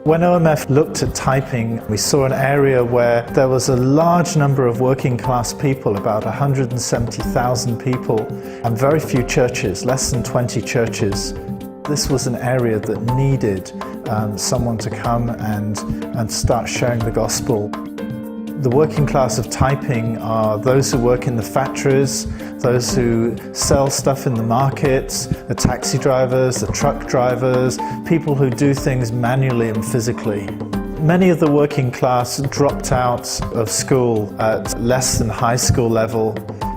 When OMF looked at Taiping, we saw an area where there was a large number of working class people, about 170,000 people, and very few churches, less than 20 churches. This was an area that needed someone to come and start sharing the gospel. The working class of Taiping are those who work in the factories, those who sell stuff in the markets, the taxi drivers, the truck drivers, people who do things manually and physically. Many of the working class dropped out of school at less than high school level.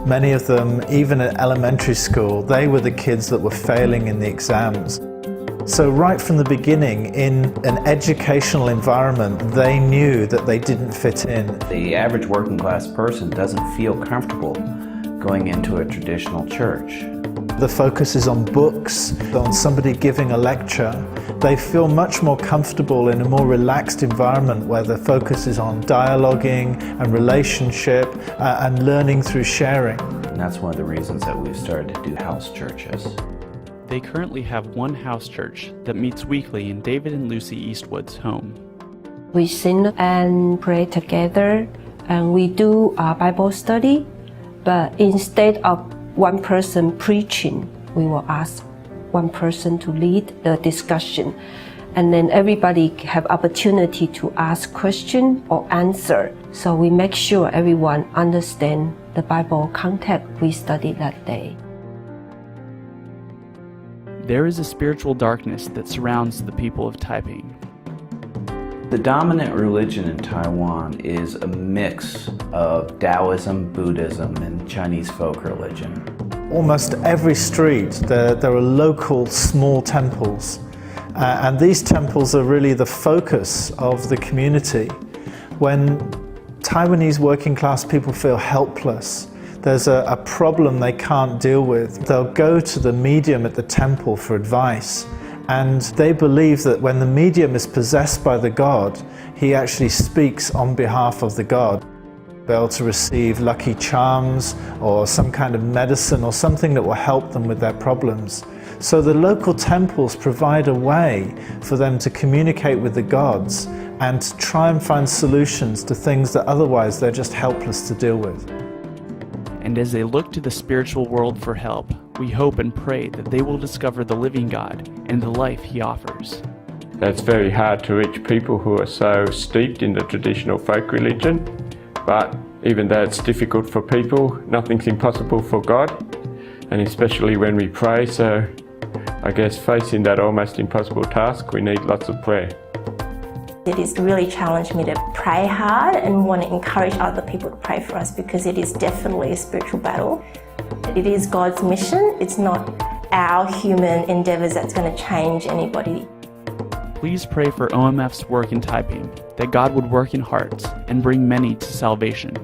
Many of them, even at elementary school, they were the kids that were failing in the exams. So right from the beginning, in an educational environment, they knew that they didn't fit in. The average working class person doesn't feel comfortable going into a traditional church. The focus is on books, on somebody giving a lecture. They feel much more comfortable in a more relaxed environment where the focus is on dialoguing and relationship and learning through sharing. And that's one of the reasons that we've started to do house churches. They currently have one house church that meets weekly in David and Lucy Eastwood's home. We sing and pray together, and we do a Bible study, but instead of one person preaching, we will ask one person to lead the discussion, and then everybody have opportunity to ask question or answer. So we make sure everyone understand the Bible context we study that day. There is a spiritual darkness that surrounds the people of Taiping. The dominant religion in Taiwan is a mix of Taoism, Buddhism, and Chinese folk religion. Almost every street there are local small temples, and these temples are really the focus of the community. When Taiwanese working class people feel helpless, there's a problem they can't deal with, they'll go to the medium at the temple for advice. And they believe that when the medium is possessed by the god, he actually speaks on behalf of the god. Be able to receive lucky charms or some kind of medicine or something that will help them with their problems. So the local temples provide a way for them to communicate with the gods and to try and find solutions to things that otherwise they're just helpless to deal with. And as they look to the spiritual world for help, we hope and pray that they will discover the living God and the life He offers. It's very hard to reach people who are so steeped in the traditional folk religion, but even though it's difficult for people, nothing's impossible for God, and especially when we pray, so I guess facing that almost impossible task, we need lots of prayer. It has really challenged me to pray hard and want to encourage other people to pray for us, because it is definitely a spiritual battle. It is God's mission. It's not our human endeavours that's going to change anybody. Please pray for OMF's work in Taiping, that God would work in hearts and bring many to salvation.